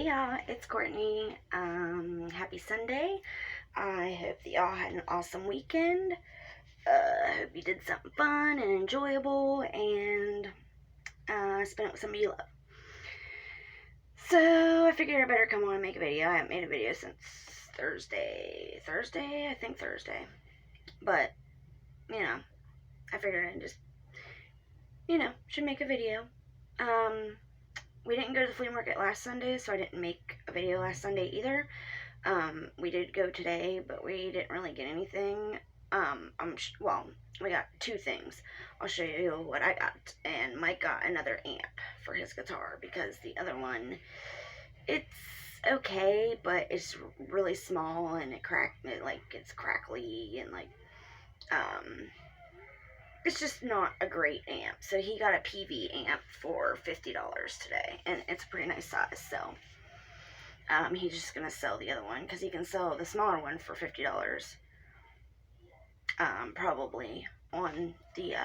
Hey y'all, it's Courtney. Happy Sunday. I hope that y'all had an awesome weekend. I hope you did something fun and enjoyable and spent it with somebody you love. So I figured I better come on and make a video. I haven't made a video since Thursday. I think Thursday. But, I figured I just, should make a video. We didn't go to the flea market last Sunday, so I didn't make a video last Sunday either. We did go today, but we didn't really get anything. We got two things. I'll show you what I got. And Mike got another amp for his guitar because the other one, it's okay, but it's really small and it's crackly and it's just not a great amp. So he got a PV amp for $50 today, and it's a pretty nice size. So he's just gonna sell the other one because he can sell the smaller one for $50. Probably on the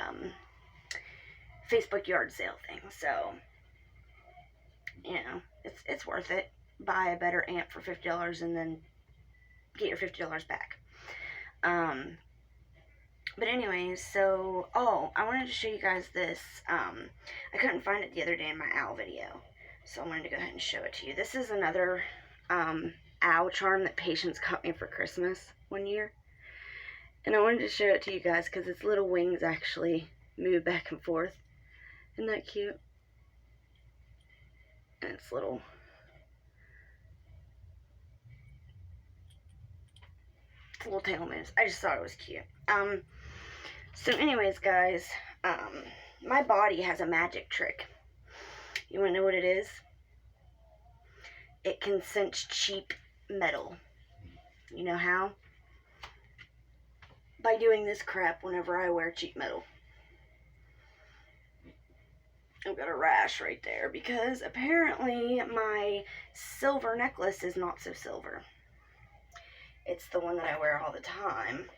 Facebook yard sale thing. So it's worth it. Buy a better amp for $50 and then get your $50 back. But anyways, so, I wanted to show you guys this. I couldn't find it the other day in my owl video, so I wanted to go ahead and show it to you. This is another owl charm that Patience got me for Christmas one year. And I wanted to show it to you guys because its little wings actually move back and forth. Isn't that cute? And its little tail moves. I just thought it was cute. So anyways, guys, my body has a magic trick. You want to know what it is? It can sense cheap metal. You know how? By doing this crap whenever I wear cheap metal. I've got a rash right there because apparently my silver necklace is not so silver. It's the one that I wear all the time.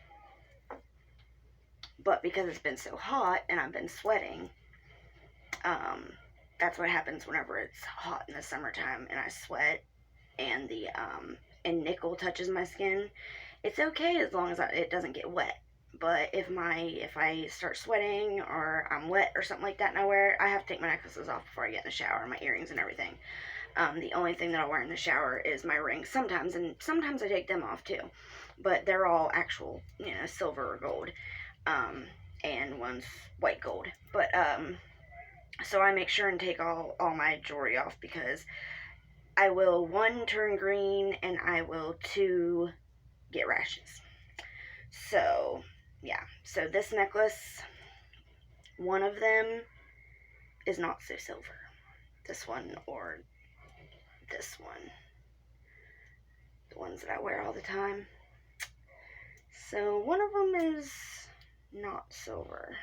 But because it's been so hot and I've been sweating, that's what happens whenever it's hot in the summertime and I sweat and and nickel touches my skin. It's okay as long as it doesn't get wet. But if I start sweating or I'm wet or something like that and I have to take my necklaces off before I get in the shower, my earrings and everything. The only thing that I'll wear in the shower is my rings sometimes, and sometimes I take them off too. But they're all actual, silver or gold. And one's white gold. But, so I make sure and take all my jewelry off because I will, 1, turn green, and I will, 2, get rashes. So, yeah. So this necklace, one of them is not so silver. This one or this one. The ones that I wear all the time. So one of them is not silver.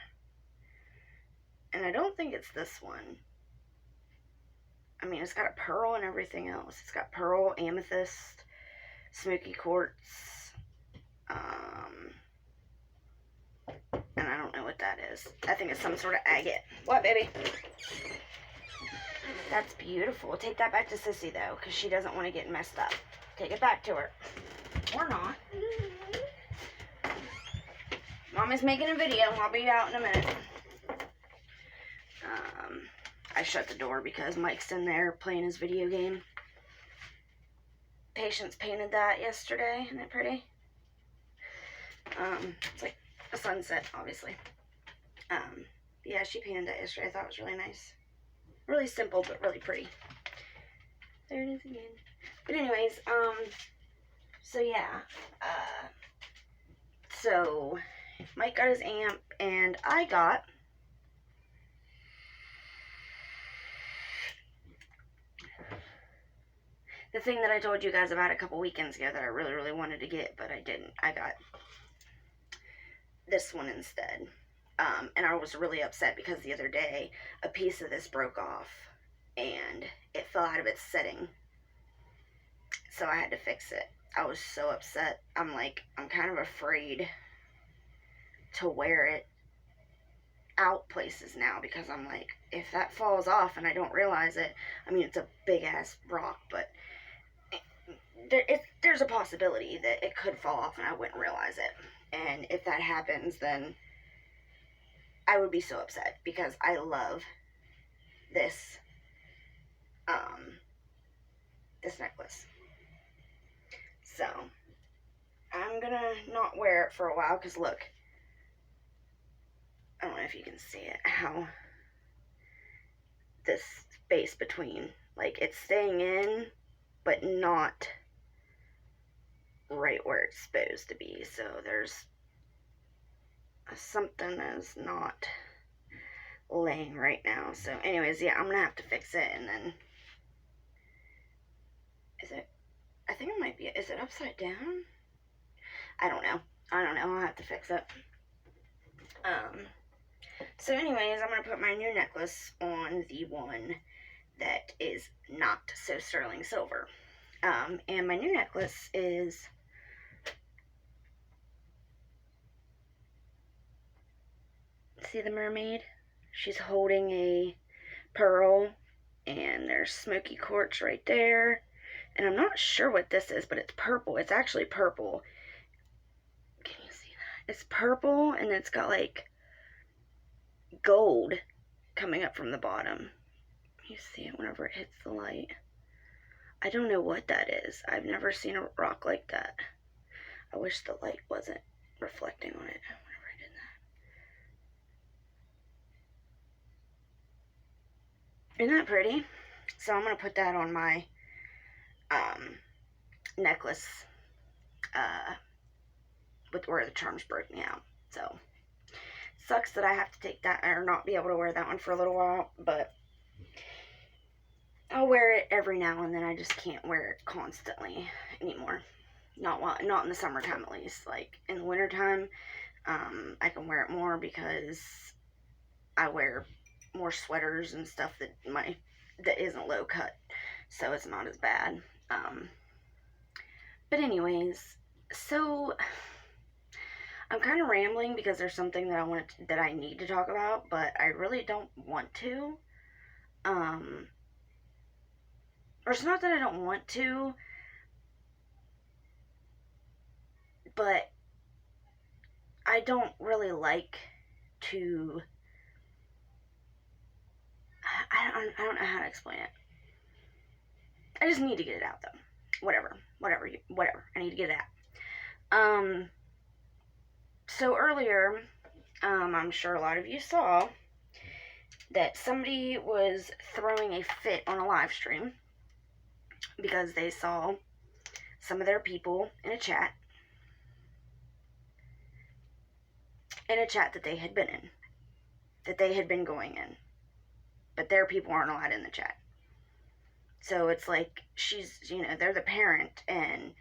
And I don't think it's this one. I mean, it's got a pearl and everything else. It's got pearl, amethyst, smoky quartz, and I don't know what that is. I think it's some sort of agate. What, baby? That's beautiful. Take that back to Sissy, though, because she doesn't want to get messed up. Take it back to her. Or not. Mommy's making a video. I'll be out in a minute. I shut the door because Mike's in there playing his video game. Patience painted that yesterday. Isn't it pretty? It's like a sunset, obviously. Yeah, she painted that yesterday. I thought it was really nice. Really simple, but really pretty. There it is again. But anyways, so yeah. So Mike got his amp, and I got the thing that I told you guys about a couple weekends ago that I really, really wanted to get, but I didn't. I got this one instead. And I was really upset because the other day, a piece of this broke off, and it fell out of its setting. So I had to fix it. I was so upset. I'm kind of afraid to wear it out places now because I'm like, if that falls off and I don't realize it, I mean, it's a big ass rock, but there's a possibility that it could fall off and I wouldn't realize it. And if that happens, then I would be so upset because I love this this necklace. So I'm gonna not wear it for a while because look, I don't know if you can see it, how this space between, like, it's staying in but not right where it's supposed to be. So there's something that's not laying right now. So anyways, yeah, I'm gonna have to fix it. And then I think it might be, is it upside down? I don't know. I'll have to fix it. So anyways, I'm gonna put my new necklace on the one that is not so sterling silver. And my new necklace is see the mermaid? She's holding a pearl, and there's smoky quartz right there. And I'm not sure what this is, but it's purple. It's actually purple. Can you see that? It's purple, and it's got like gold coming up from the bottom. You see it whenever it hits the light. I don't know what that is. I've never seen a rock like that. I wish the light wasn't reflecting on it whenever I did that. Isn't that pretty? So I'm going to put that on my necklace with where the charms broke me out. So sucks that I have to take that or not be able to wear that one for a little while, but I'll wear it every now and then. I just can't wear it constantly anymore. Not in the summertime, at least. Like in the wintertime, I can wear it more because I wear more sweaters and stuff that isn't low cut, so it's not as bad. But anyways, so I'm kind of rambling because there's something that I need to talk about, but I really don't want to. Or it's not that I don't want to, but I don't really like to. I don't know how to explain it. I just need to get it out though. Whatever. I need to get it out. So earlier, I'm sure a lot of you saw that somebody was throwing a fit on a live stream because they saw some of their people in a chat that they had been in, that they had been going in, but their people aren't allowed in the chat. So it's like they're the parent and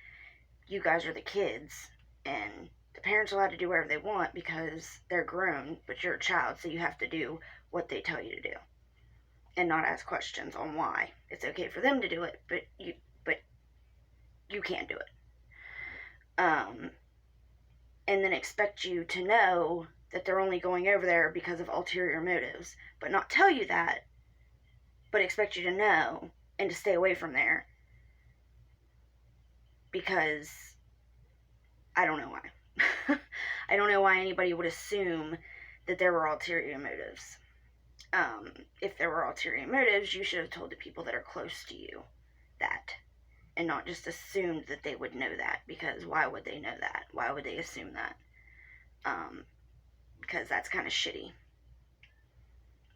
you guys are the kids, and the parents are allowed to do whatever they want because they're grown, but you're a child, so you have to do what they tell you to do and not ask questions on why. It's okay for them to do it, but you can't do it. And then expect you to know that they're only going over there because of ulterior motives, but not tell you that, but expect you to know and to stay away from there because I don't know why. I don't know why anybody would assume that there were ulterior motives. If there were ulterior motives, you should have told the people that are close to you that, and not just assumed that they would know that, because why would they know that? Why would they assume that? Because that's kind of shitty.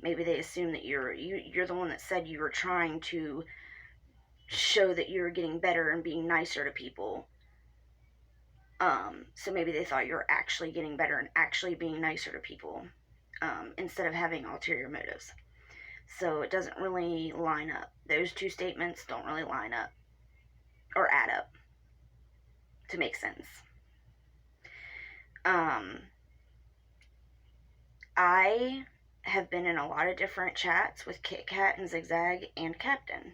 Maybe they assume that you're the one that said you were trying to show that you were getting better and being nicer to people. So maybe they thought you were actually getting better and actually being nicer to people, instead of having ulterior motives. So it doesn't really line up. Those two statements don't really line up or add up to make sense. I have been in a lot of different chats with Kit Kat and Zigzag and Captain.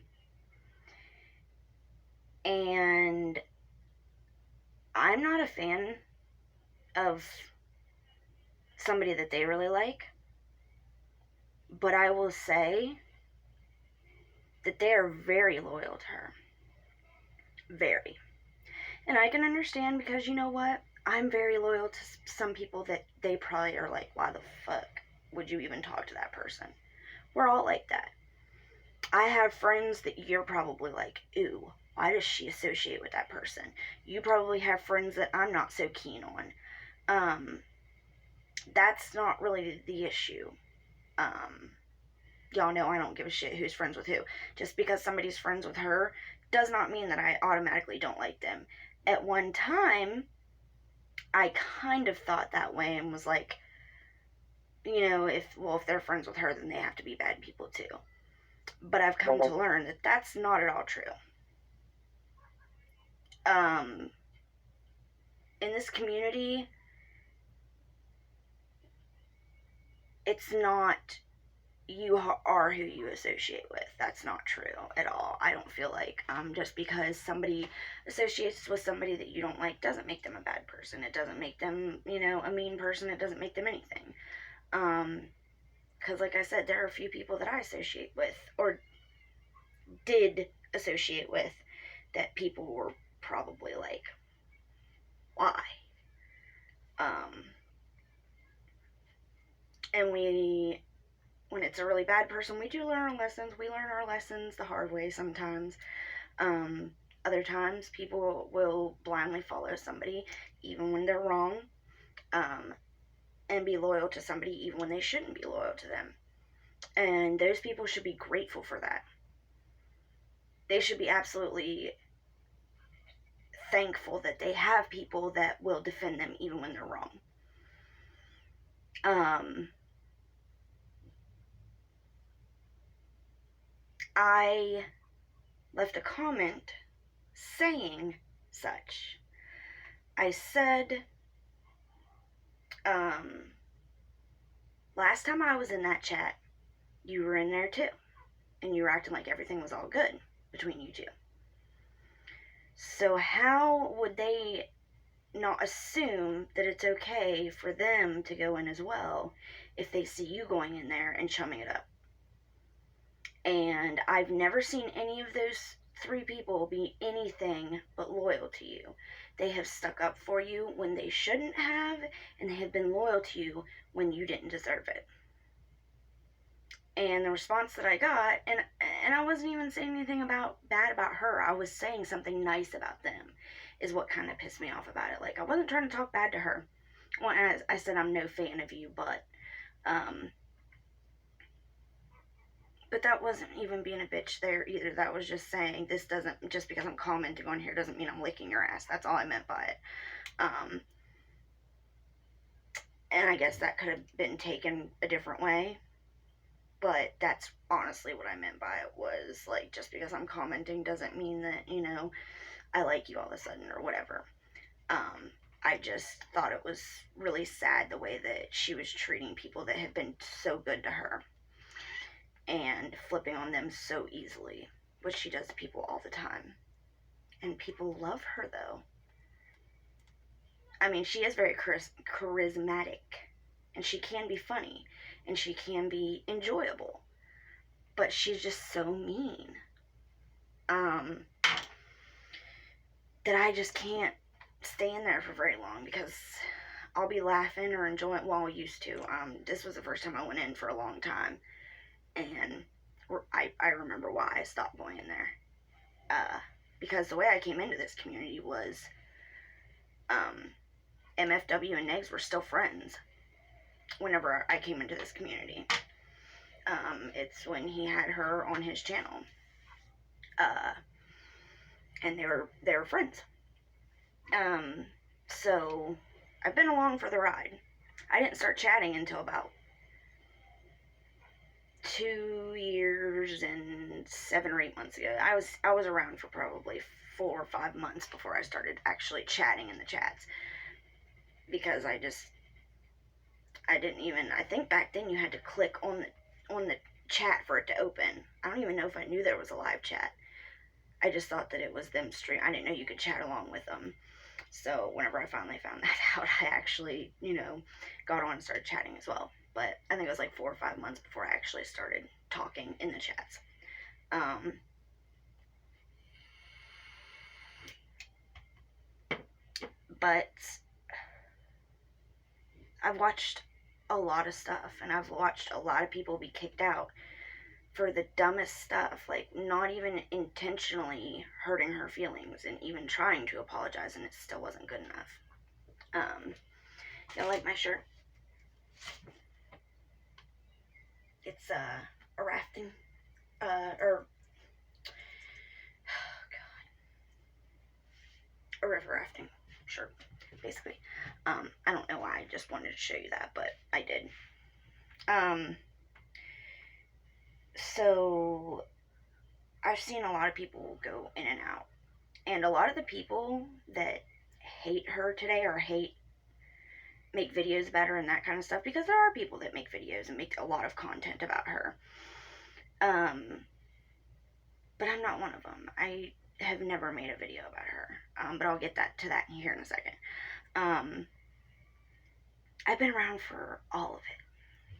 And I'm not a fan of somebody that they really like, but I will say that they are very loyal to her. Very. And I can understand, because you know what? I'm very loyal to some people that they probably are like, why the fuck would you even talk to that person? We're all like that. I have friends that you're probably like, ooh, why does she associate with that person? You probably have friends that I'm not so keen on. That's not really the issue. Y'all know I don't give a shit who's friends with who. Just because somebody's friends with her does not mean that I automatically don't like them. At one time, I kind of thought that way and was like, if they're friends with her, then they have to be bad people too. But I've come to learn that that's not at all true. In this community, it's not you are who you associate with. That's not true at all. I don't feel like just because somebody associates with somebody that you don't like doesn't make them a bad person. It doesn't make them, a mean person. It doesn't make them anything. Because like I said, there are a few people that I associate with, or did associate with, that people were probably like, why? And when it's a really bad person, we do learn our lessons. We learn our lessons the hard way sometimes. Other times, people will blindly follow somebody even when they're wrong, and be loyal to somebody even when they shouldn't be loyal to them. And those people should be grateful for that. They should be absolutely thankful that they have people that will defend them even when they're wrong. I left a comment saying such. I said, last time I was in that chat, you were in there too, and you were acting like everything was all good between you two. So how would they not assume that it's okay for them to go in as well if they see you going in there and chumming it up? And I've never seen any of those three people be anything but loyal to you. They have stuck up for you when they shouldn't have, and they have been loyal to you when you didn't deserve it. And the response that I got, and I wasn't even saying anything bad about her, I was saying something nice about them, is what kind of pissed me off about it. Like, I wasn't trying to talk bad to her. Well, and I said, I'm no fan of you, but that wasn't even being a bitch there either. That was just saying, this doesn't, just because I'm commenting on here doesn't mean I'm licking your ass. That's all I meant by it. And I guess that could have been taken a different way. But that's honestly what I meant by it, was like, just because I'm commenting doesn't mean that, I like you all of a sudden or whatever. I just thought it was really sad the way that she was treating people that had been so good to her, and flipping on them so easily, which she does to people all the time. And people love her, though. I mean, she is very charismatic, and she can be funny, and she can be enjoyable, but she's just so mean, that I just can't stay in there for very long, because I'll be laughing or enjoying, well, I used to. This was the first time I went in for a long time, and I remember why I stopped going in there. Because the way I came into this community was, MFW and Negs were still friends whenever I came into this community. It's when he had her on his channel. And they were friends. So I've been along for the ride. I didn't start chatting until about 2 years and 7 or 8 months ago. I was around for probably 4 or 5 months before I started actually chatting in the chats, because I think back then you had to click on the chat for it to open. I don't even know if I knew there was a live chat. I just thought that it was them stream. I didn't know you could chat along with them. So whenever I finally found that out, I actually, got on and started chatting as well. But I think it was like 4 or 5 months before I actually started talking in the chats. But I've watched a lot of stuff, and I've watched a lot of people be kicked out for the dumbest stuff, like not even intentionally hurting her feelings and even trying to apologize, and it still wasn't good enough. Y'all like my shirt? It's a rafting, or oh God, a river rafting shirt, basically. I don't know why, I just wanted to show you that, but I did. So I've seen a lot of people go in and out, and a lot of the people that hate her today, or make videos about her and that kind of stuff, because there are people that make videos and make a lot of content about her, but I'm not one of them. I have never made a video about her, but I'll get to that here in a second. I've been around for all of it.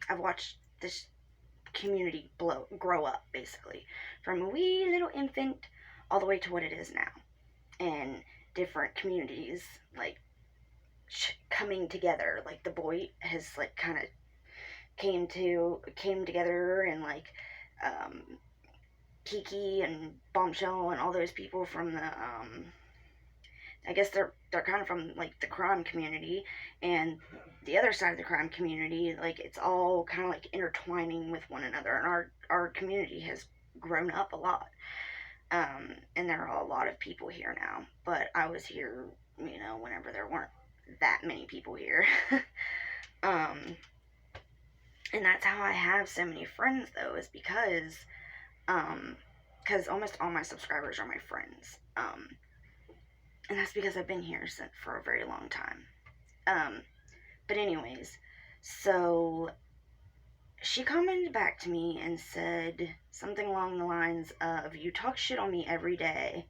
I've watched this community grow up, basically, from a wee little infant all the way to what it is now, and different communities like coming together. Like the boy has like kind of came together, and like Kiki and Bombshell and all those people from the I guess they're kind of from like the crime community, and the other side of the crime community, like it's all kind of like intertwining with one another, and our community has grown up a lot. And there are a lot of people here now, but I was here, whenever there weren't that many people here. And that's how I have so many friends, though, is because almost all my subscribers are my friends. And that's because I've been here for a very long time. But anyways, so she commented back to me and said something along the lines of, "You talk shit on me every day,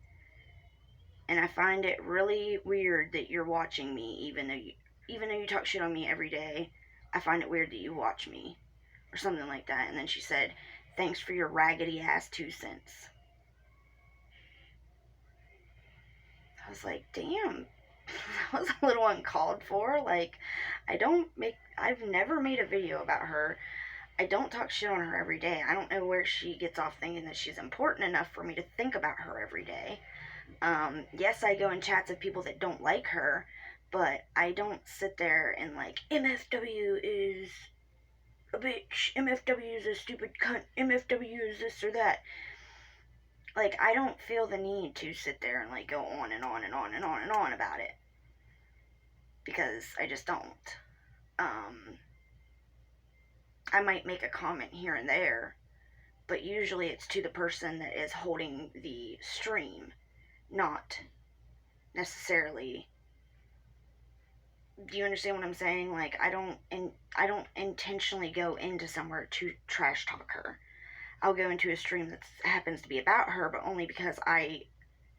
and I find it really weird that you're watching me, even though you talk shit on me every day, I find it weird that you watch me," or something like that. And then she said, "Thanks for your raggedy ass 2 cents." I was like, damn, that was a little uncalled for. Like, I've never made a video about her. I don't talk shit on her every day. I don't know where she gets off thinking that she's important enough for me to think about her every day. Yes, I go in chats with people that don't like her, but I don't sit there and like, MFW is a bitch, MFW is a stupid cunt, MFW is this or that. Like, I don't feel the need to sit there and like go on and on and on and on and on about it, because I just don't. I might make a comment here and there, but usually it's to the person that is holding the stream, not necessarily. Do you understand what I'm saying? Like, I don't intentionally go into somewhere to trash talk her. I'll go into a stream that happens to be about her, but only because I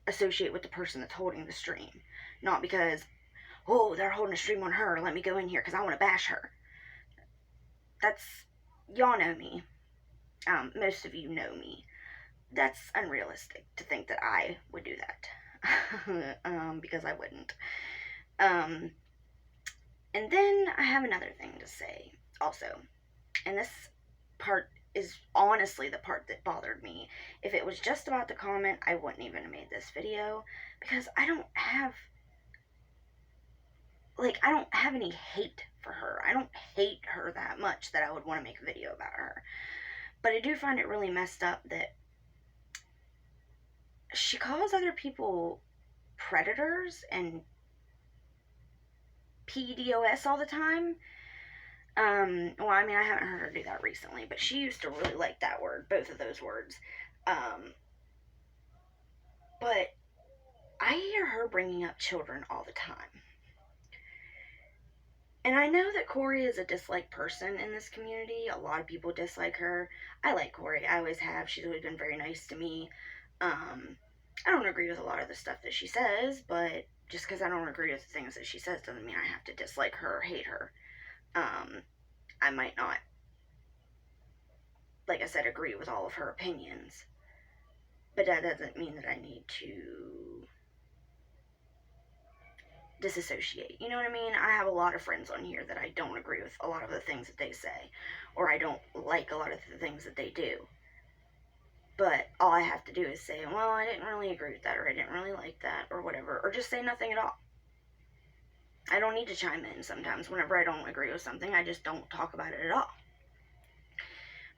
associate with the person that's holding the stream, not because, oh, they're holding a stream on her, let me go in here because I want to bash her. Y'all know me. Most of you know me. That's unrealistic to think that I would do that. Because I wouldn't. And then I have another thing to say also. And this part is honestly the part that bothered me. If it was just about the comment, I wouldn't even have made this video, because I don't have any hate for her. I don't hate her that much that I would want to make a video about her. But I do find it really messed up that she calls other people predators and PDOS all the time. Well, I mean, I haven't heard her do that recently, but she used to really like that word, both of those words. But I hear her bringing up children all the time. And I know that Corey is a disliked person in this community. A lot of people dislike her. I like Corey. I always have. She's always been very nice to me. I don't agree with a lot of the stuff that she says, but just because I don't agree with the things that she says doesn't mean I have to dislike her or hate her. I might not, like I said, agree with all of her opinions, but that doesn't mean that I need to disassociate. You know what I mean? I have a lot of friends on here that I don't agree with a lot of the things that they say, or I don't like a lot of the things that they do. But all I have to do is say, well, I didn't really agree with that, or I didn't really like that, or whatever, or just say nothing at all. I don't need to chime in sometimes. Whenever I don't agree with something, I just don't talk about it at all.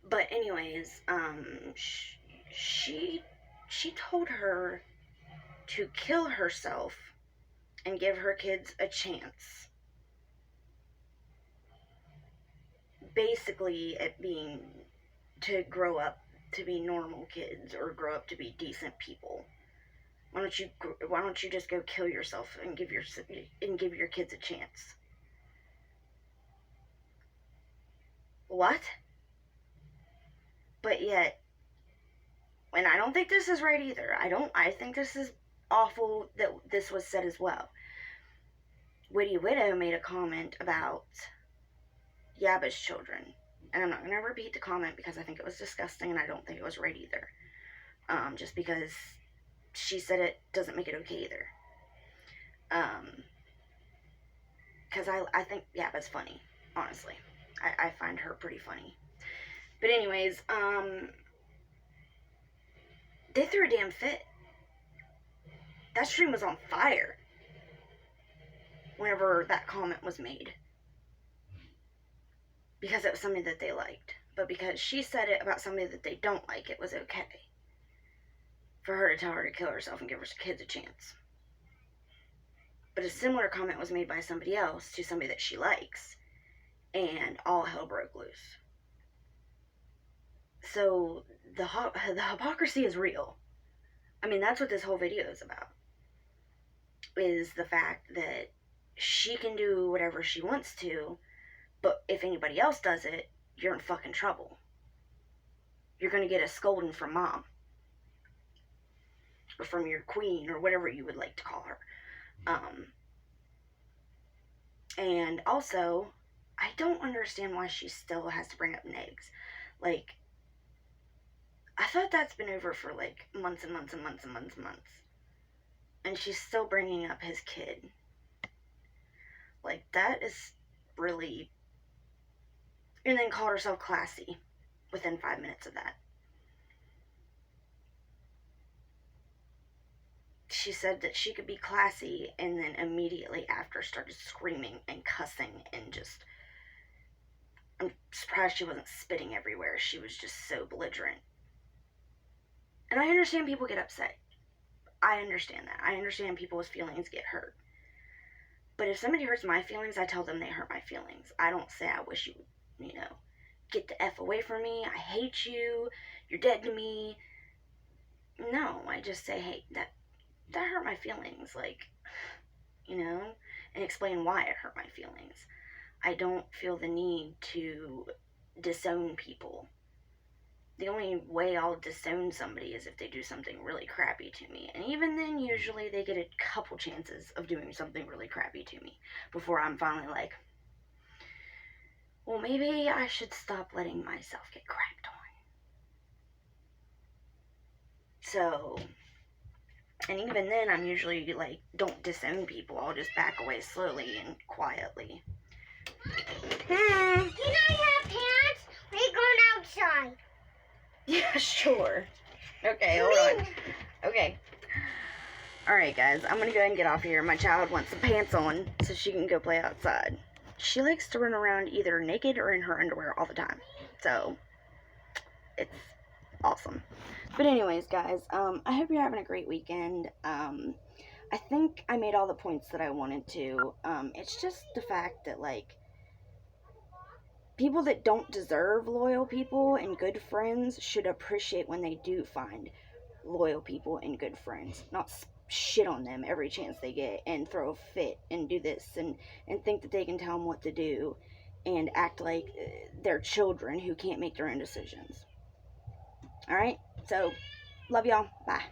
But anyways, she told her to kill herself and give her kids a chance. Basically, it being to grow up to be normal kids or grow up to be decent people. Why don't you just go kill yourself and give your kids a chance? What? But yet, and I don't think this is right either. I think this is awful that this was said as well. Witty Widow made a comment about Yabba's children. And I'm not going to repeat the comment because I think it was disgusting and I don't think it was right either. Just because she said it doesn't make it okay either. Because I think Yabba's funny, honestly. I find her pretty funny. But anyways, they threw a damn fit. That stream was on fire whenever that comment was made. Because it was something that they liked. But because she said it about somebody that they don't like, it was okay for her to tell her to kill herself and give her kids a chance. But a similar comment was made by somebody else to somebody that she likes, and all hell broke loose. So the hypocrisy is real. I mean, that's what this whole video is about. Is the fact that she can do whatever she wants to, but if anybody else does it, you're in fucking trouble. You're gonna get a scolding from mom. Or from your queen, or whatever you would like to call her. And also, I don't understand why she still has to bring up Negs. Like, I thought that's been over for like months and months and months and months and months. And she's still bringing up his kid. Like, that is really... And then called herself classy within 5 minutes of that. She said that she could be classy, and then immediately after started screaming and cussing and just... I'm surprised she wasn't spitting everywhere. She was just so belligerent. And I understand people get upset. I understand that. I understand people's feelings get hurt. But if somebody hurts my feelings, I tell them they hurt my feelings. I don't say I wish you, get the F away from me. I hate you. You're dead to me. No, I just say, hey, that hurt my feelings. Like, and explain why it hurt my feelings. I don't feel the need to disown people. The only way I'll disown somebody is if they do something really crappy to me. And even then, usually they get a couple chances of doing something really crappy to me before I'm finally like, well, maybe I should stop letting myself get crapped on. So, and even then, I'm usually like, don't disown people. I'll just back away slowly and quietly. Can I have pants? We're going outside. Yeah, sure. Okay, hold on. Okay. Alright, guys, I'm gonna go ahead and get off here. My child wants some pants on so she can go play outside. She likes to run around either naked or in her underwear all the time. So, it's awesome. But anyways, guys, I hope you're having a great weekend. I think I made all the points that I wanted to. It's just the fact that, like, people that don't deserve loyal people and good friends should appreciate when they do find loyal people and good friends. Not shit on them every chance they get and throw a fit and do this and think that they can tell them what to do and act like they're children who can't make their own decisions. Alright? So, love y'all. Bye.